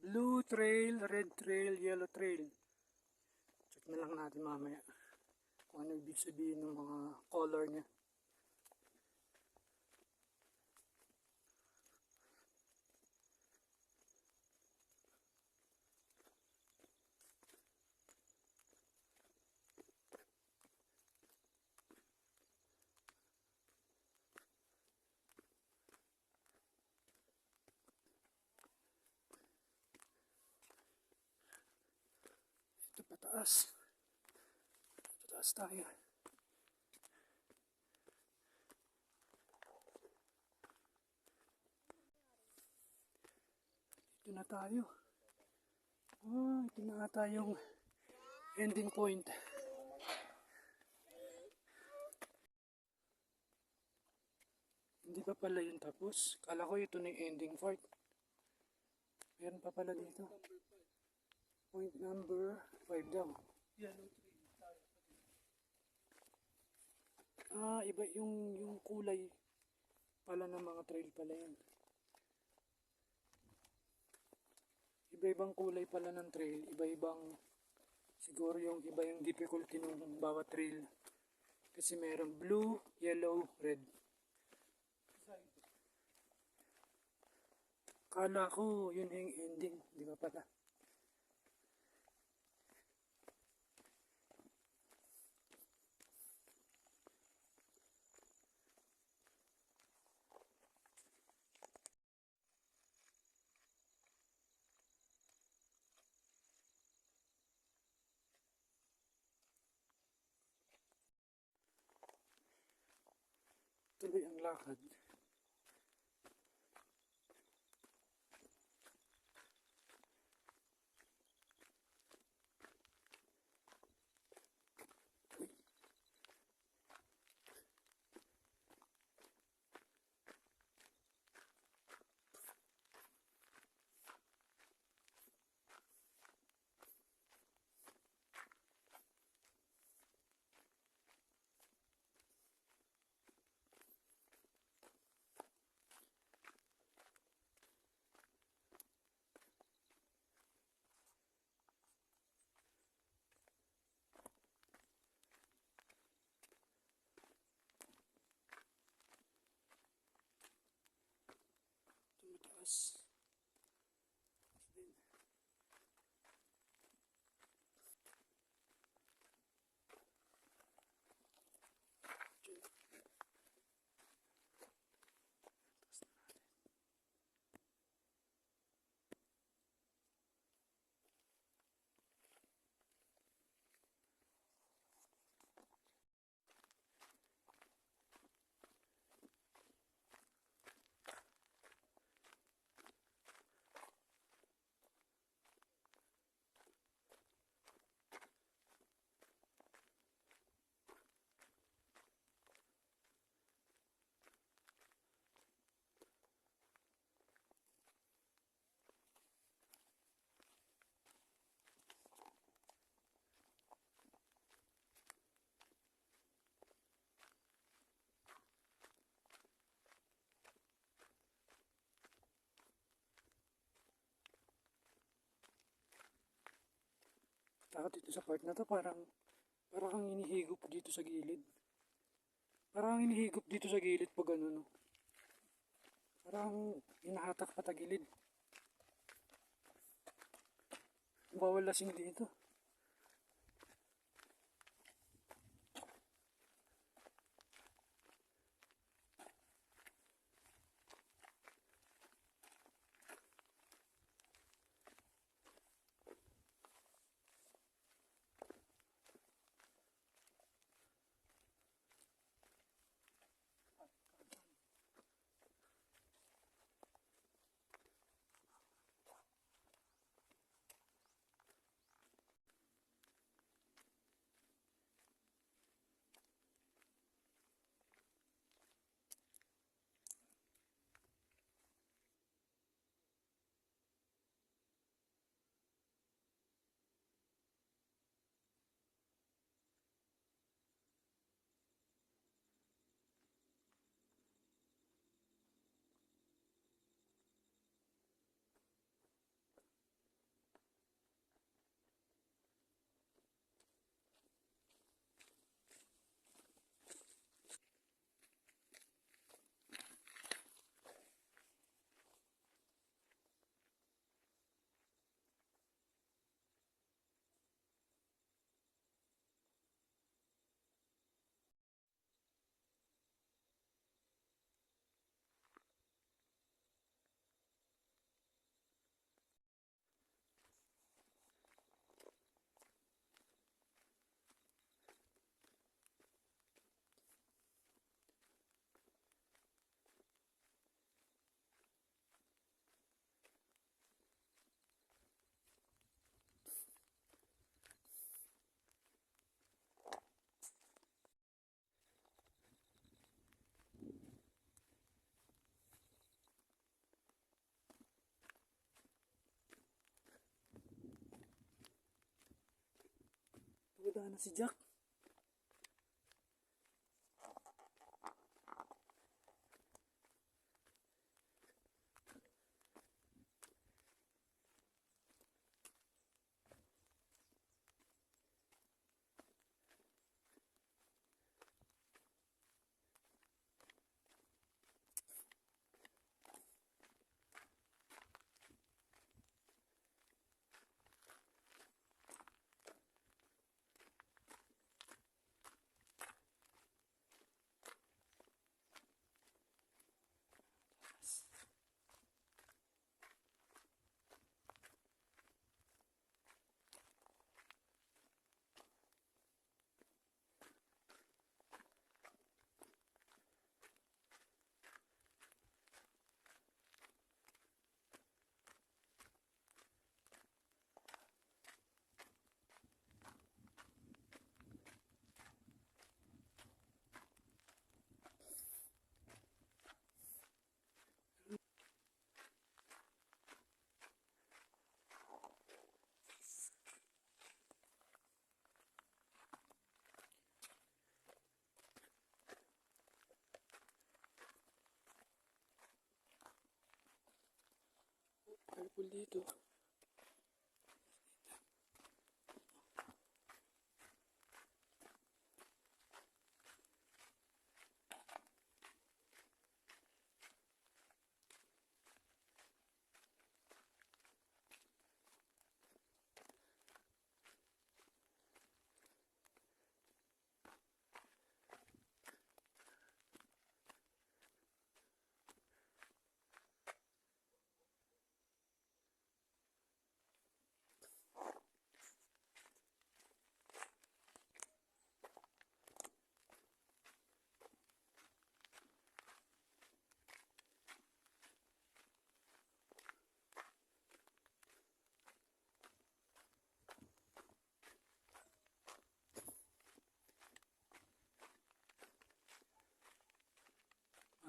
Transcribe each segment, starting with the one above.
Blue trail, red trail, yellow trail. Check na lang natin mamaya kung ano ibig sabihin ng mga color niya. Ito pataas. Pataas tayo. Dito na tayo. Ito na ata yung ending point. Hindi pa pala yun tapos. Kala ko ito na yung ending part. Meron pa pala dito. Point number 5 daw. Iba yung kulay pala ng mga trail pala yan. Iba-ibang kulay pala ng trail. Iba-ibang, siguro yung iba yung difficulty ng bawat trail. Kasi meron blue, yellow, red. Kala ko yun yung ending. Di ba pala? Tuloy ang lakad. Tumataas. Takot dito sa part na to, parang kang inihigop dito sa gilid. Parang inihigop dito sa gilid pag ano, no. Parang inahatak pa tagilid. Bawal lasing dito. Wala na si Jack. Purple dito.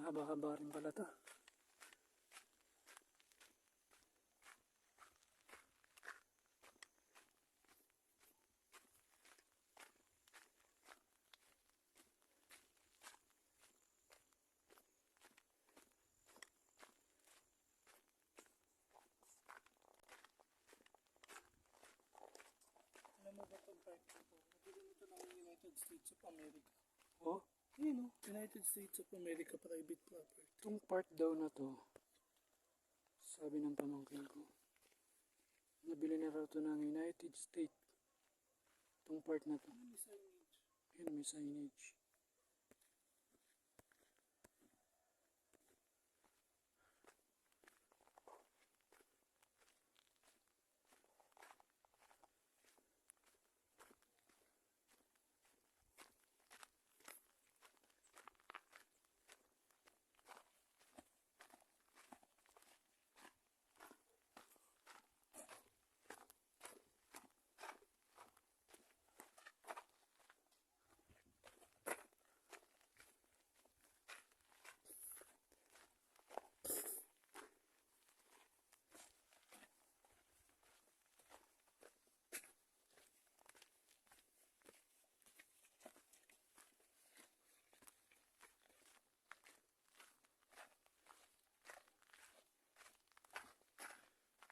Mahaba-haba rin pala to. Alam mo ba itong part na to? Nabili ito ng United States of America. Oh, Yun o, United States of America private property. itong part daw na to, sabi ng pamangkin ko, nabili na raw to ng United States. Itong part na to. Ano may signage? Yun, may signage.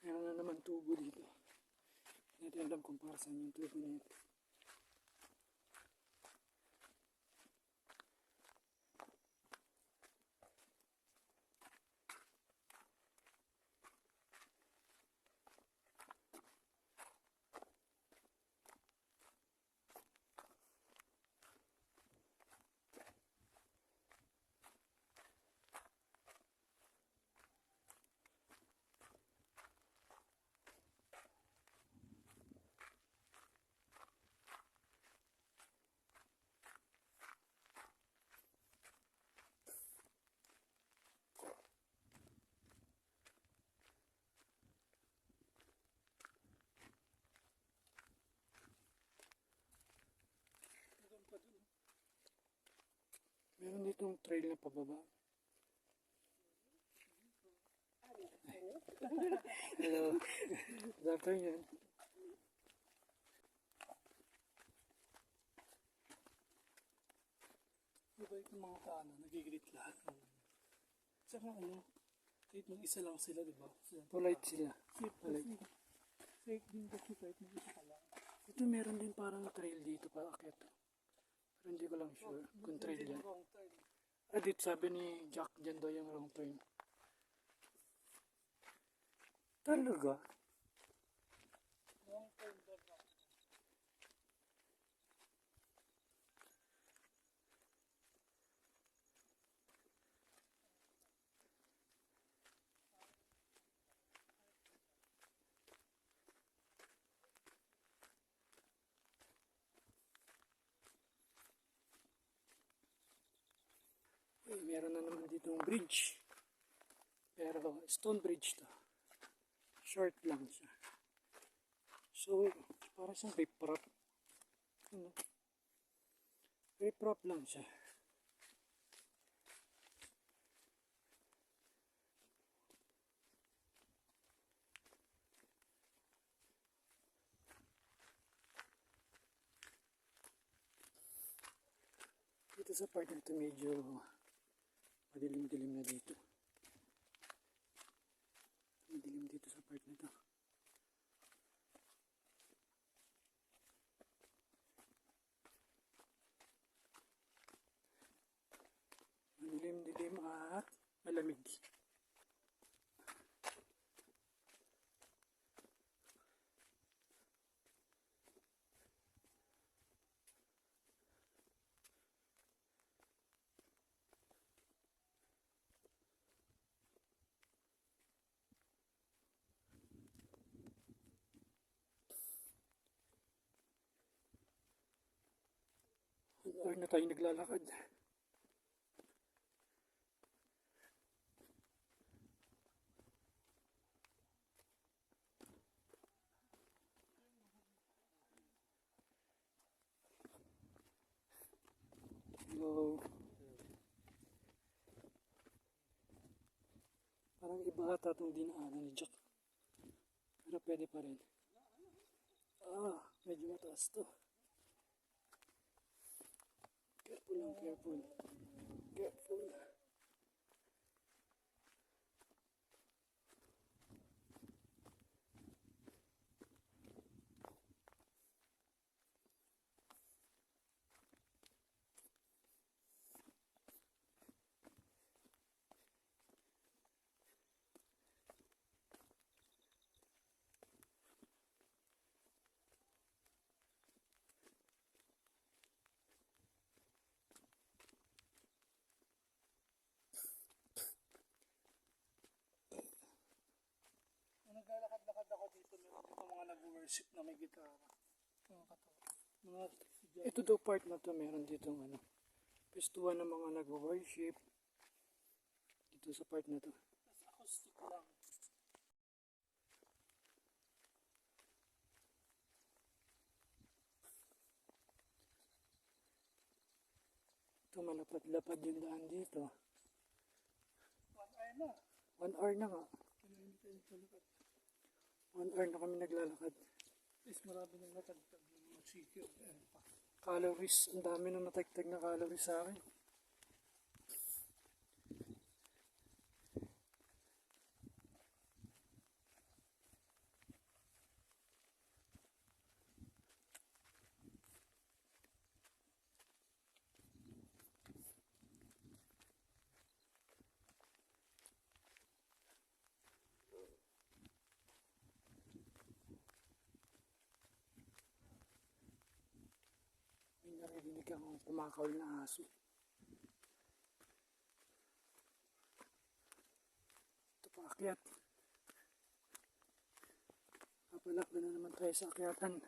Meron na naman tubo dito. Hindi natin alam kung para saan yung tubo na ito. Hanggang pa dun. Meron ditong trail na pababa. Hello. Good afternoon. mabait ng mga tao, nagigreet lahat. Tsaka ano, kahit mag-isa lang sila, di ba? Polite sila. Safe Polite. kasi. Safe din kasi kahit mag-isa ka lang. Ito meron din parang trail dito para akyat. Pero hindi ko lang sure kung trail Hindi yan. wrong turn. Dito sabi ni Jack, dyan daw yung wrong turn. Talaga? Wrong turn daw ba? Uy, meron na naman ditong bridge. Pero stone bridge to. Short lang siya. So, para siyang riprap. Ano? Riprap lang siya. Dito sa part nito medyo madilim-dilim na dito. Madilim dito sa part nito. Madilim-dilim at malamig. Or na tayo naglalakad. Hello. Parang iba ata itong dinaanan ni Jack. Pero pwede pa rin. Medyo mataas to. Careful lang, careful. Careful. Nung naglalakad-lakad ako dito, meron dito mga nag-worship na may gitara. Mga katawa. Mga estudyante. Ito daw part na to, meron ditong ano, pistuan ng mga nag-worship. Dito sa part na to. Tapos acoustic lang. Ito malapad-lapad yung daan dito. 1 hour na. 1 hour na nga. Kailangan tayo naglalakad. 1 hour na kami naglalakad. Is marami nang natagtag ng mga chiki o pa. Calories, ang dami na natagtag na calories sa akin. May narinig akong kumakawal na aso. Ito pa akyat. Papalakda na naman tayo sa akyatan.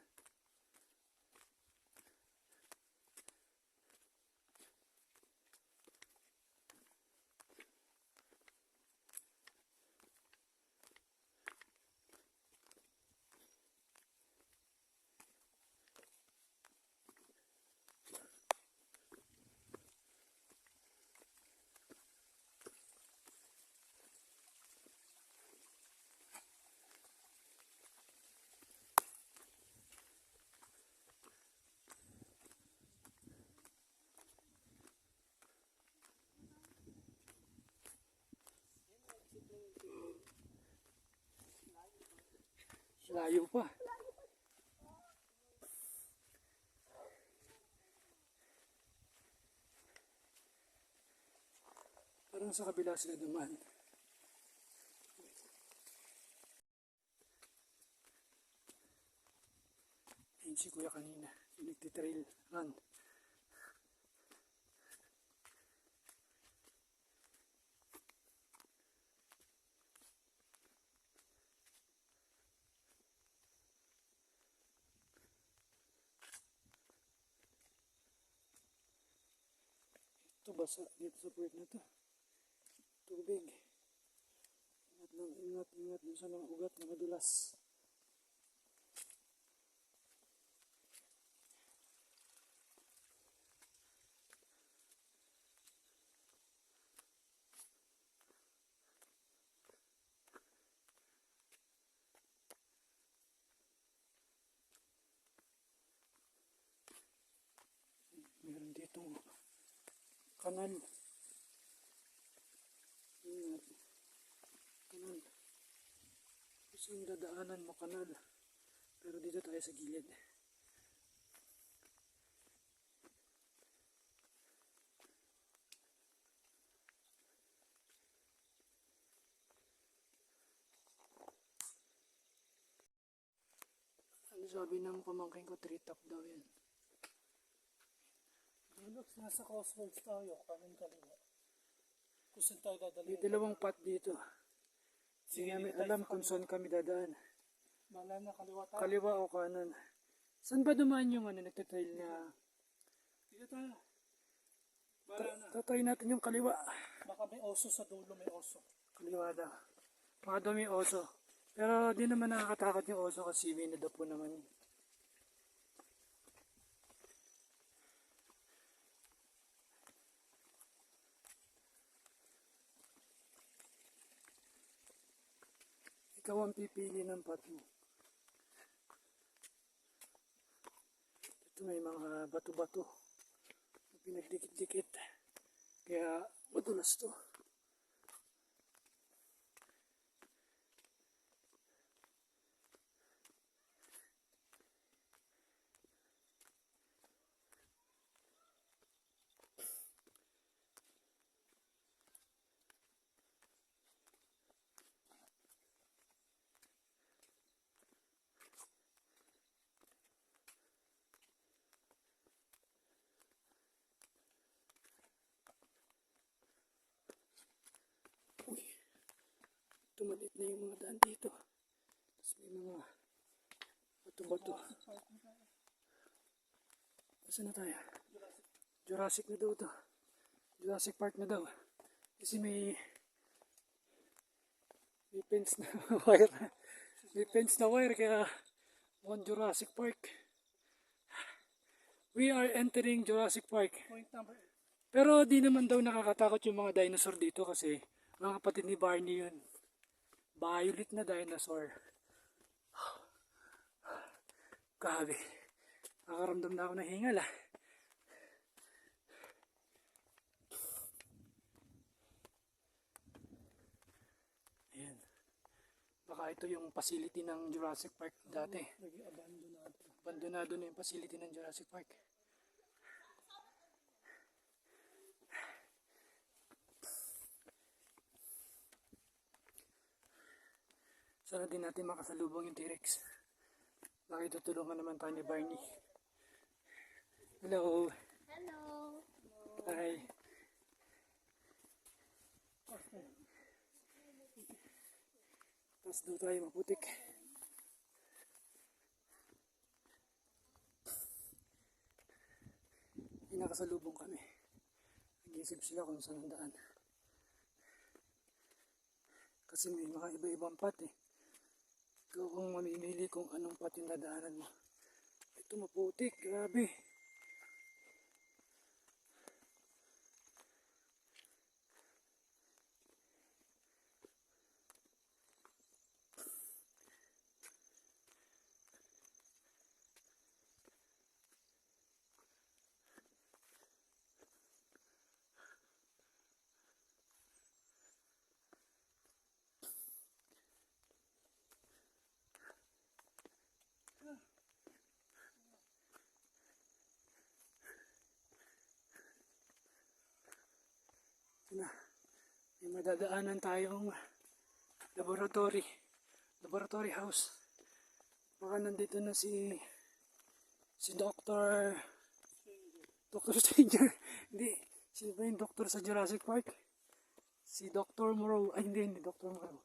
Layo pa. Parang sa kabila sila dumaan. Ayun si kuya kanina. Yung nagtitrail run. Ito basa dito sa puwet na to. Tubig. Ingat lang, ingat, ingat dun sa mga ugat na madulas. Meron ditong kanal. Ingat. Kanal. Gusto yung dadaanan mo kanal. Pero dito tayo sa gilid. Ano sabi ng pamangkin ko, 3 top daw yan. Dulux, nasa crossroads tayo, kanan kaliwa. Kung saan tayo May dadalhin. dalawang path dito. Hindi namin alam kung saan kami dadaan. Mala na kaliwa tayo. Kaliwa o kanan. Saan ba dumaan yung nagtatrail na? Dito tayo. Bala na. Tatry natin yung kaliwa. Baka may oso sa dulo, may oso. Kaliwa daw. Mga dumi oso. Pero di naman nakakatakot yung oso kasi winado po naman yun. Ikaw ang pipili ng path mo. Ito may mga bato-bato na pinagdikit-dikit. Kaya madulas to. Uy, tumalit na yung mga daan dito. Tapos may mga bato-bato. Saan na tayo? Jurassic na daw to. Jurassic Park na daw. Kasi may fence na wire. May fence na wire kaya mukhang Jurassic Park. We are entering Jurassic Park. Point number 8. Pero di naman daw nakakatakot yung mga dinosaur dito kasi mga kapatid ni Barney yun. Violet na dinosaur. Grabe. Nakaramdam na ako ng hingal ah. Ayan. Baka ito yung facility ng Jurassic Park dati. Naging abandonado. Abandonado na yung facility ng Jurassic Park. Sana din natin makasalubong yung T-Rex. Baka tutulungan naman tayo ni Barney. Hello. Hello. Hi. Tapos daw tayo maputik. Nakasalubong kami. Nag-iisip sila kung saan ang daan. Kasi may mga iba-ibang path eh. Ikaw kung mamimili kung anong path yung dadaanan mo. Ito maputik, grabe. dadaanan tayong laboratory house. Baka nandito na si Dr. Stranger. Hindi, sino ba yung doktor sa Jurassic Park? Si Dr. Moreau. Ay, hindi Dr. Moreau.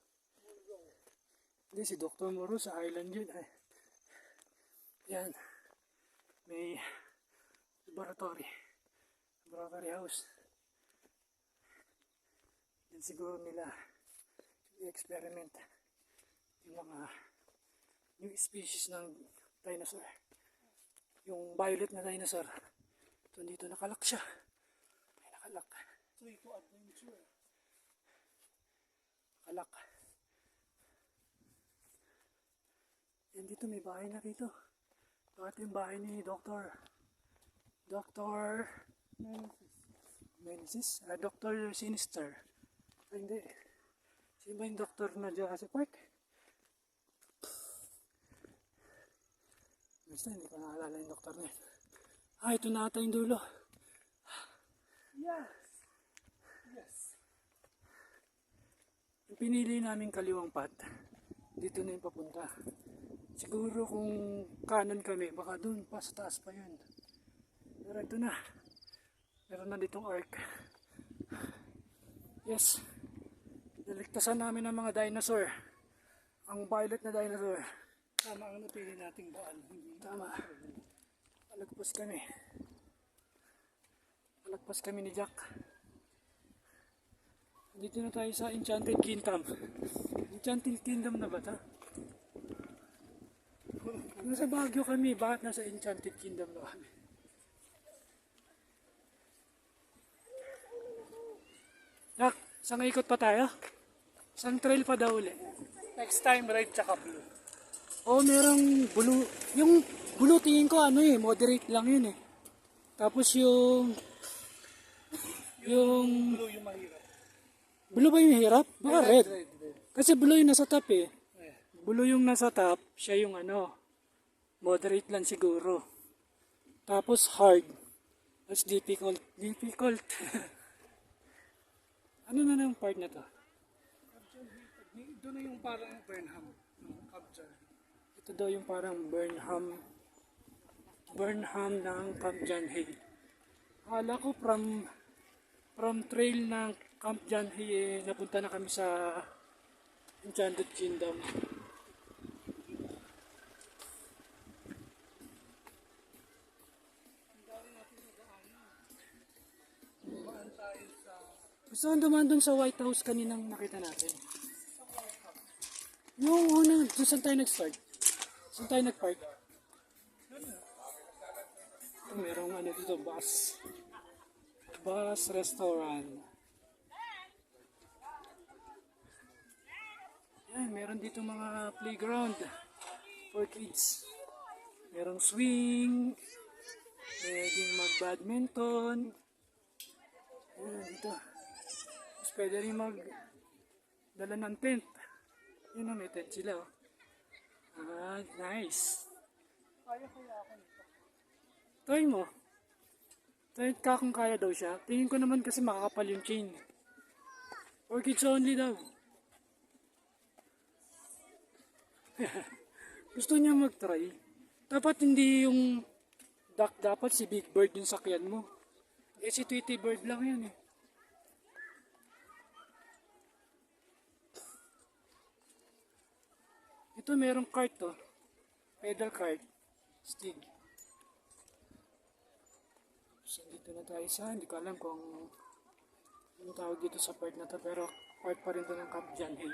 Hindi, si Dr. Moreau sa island yun. Ay. Yan. May laboratory house. Yan siguro nila i-experiment yung mga new species ng dinosaur. Yung violet na dinosaur. Ito dito nakalak siya. Ay, nakalak. So ito adventure. Nakalak. Yan dito may bahay na rito. Ito yung bahay ni Dr. Meneses? Dr. Sinister. Ay, hindi. Sino ba yung doktor na Jurassic Park? Basta hindi ko naalala yung doktor na yun. Ito na ata yung dulo. Yes. Yung pinili namin kaliwang path, dito na yung papunta. Siguro kung kanan kami, baka dun pa sa taas pa yun. Pero ito na. Meron na ditong arc. Yes. Naligtasan namin ng mga dinosaur. Ang violet na dinosaur. Tama ang napili nating daan. Tama. Palagpas kami ni Jack. Dito na tayo sa Enchanted Kingdom. Enchanted Kingdom na ba ito? Nasa Baguio kami. Bakit nasa Enchanted Kingdom na kami? Jack, isang ikot pa tayo? Isang trail pa daw ulit. Next time, red tsaka blue. Merong blue. Yung blue tingin ko moderate lang yun eh. Tapos yung Blue yung mahirap. blue ba yung hirap? Baka red. Red. Kasi blue yung nasa top eh. Yeah. Blue yung nasa top, siya yung moderate lang siguro. Tapos hard. That's difficult. Ano na yung part na to? Doon na yung parang Burnham. Capture. Ito daw yung parang Burnham ng Camp John Hay. Akala ko from trail ng Camp John Hay napunta na kami sa Enchanted Kingdom. Gusto kong dumaan dun sa White House kaninang nakita natin. Yung unang, doon saan tayo nag-start? Saan tayo nag-park? Merong dito, bus restaurant. Yan, meron dito mga playground for kids. Merong swing, pwedeng mag-badminton. Yan, dito. Tapos pwede rin mag-dala ng tent. Yun may tent sila. Nice. Kaya ako nito. Try mo. Try ka kung kaya daw siya. Tingin ko naman kasi makakapal yung chain. For kids only daw. Gusto niya mag-try. Dapat hindi yung duck, dapat si Big Bird yung sakyan mo. Si Tweety Bird lang yan eh. Ito merong cart to. Pedal cart. Stig. So dito na tayo hindi ko alam kung anong tawag dito sa part na to, pero part pa rin to ng Camp John Hay.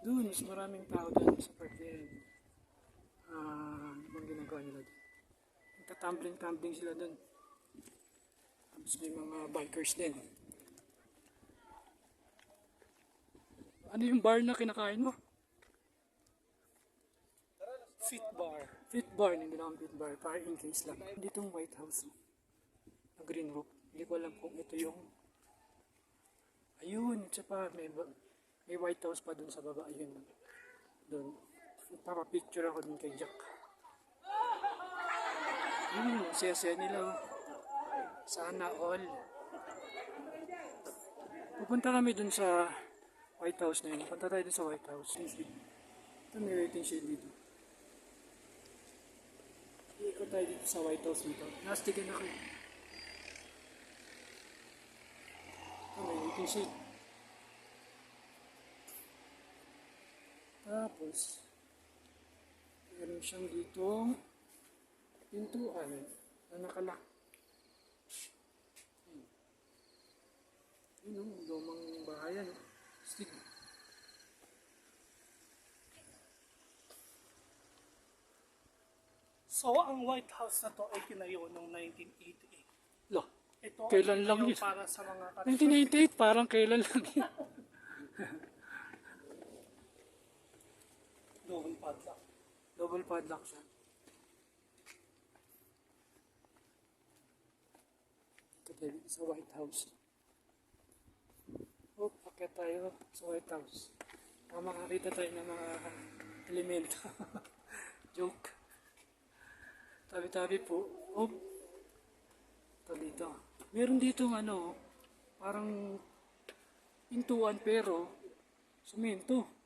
Doon, mas maraming tao doon sa part na yun. Ano bang ginagawa nila doon? Nagtatumbling sila doon. Tapos may mga bikers din. Ano yung bar na kinakain mo? Fit bar. Fit bar, hindi na fit bar. Para in case lang. Dito yung White House. Na green roof. Hindi ko alam kung ito yung... Ayun, isa pa. May White House pa dun sa baba. Ayun. Doon. Papapicture ako dun kay Jack. Saya-saya nila. Sana all. Pupunta kami dun sa White House na yun. Punta tayo dun sa White House. Ito may waiting shed dito. Iikot tayo dito sa White House dito. Nastigan ako. Ito may waiting shed. Tapos, meron siyang ditong pintuan na nakalak. Yun o, lumang bahayan. Stig. So, ang White House na to ay tinayo noong 1988. Lo, Ito kailan ay lang tinayo yun? para sa mga 1998, parang kailan lang yun. double padlock. Double padlock siya. Ito tayo dito sa White House. Oh, paket tayo sa White House. Makakita tayo ng mga elemento. Joke. Tabi-tabi po. Oh, ito dito. Meron dito ano, parang pintuan pero semento.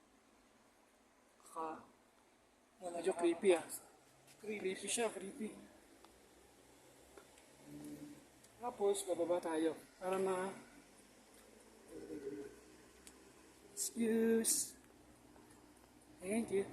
Medyo creepy ah. Creepy siya, creepy. Tapos, bababa tayo para excuse. Thank you.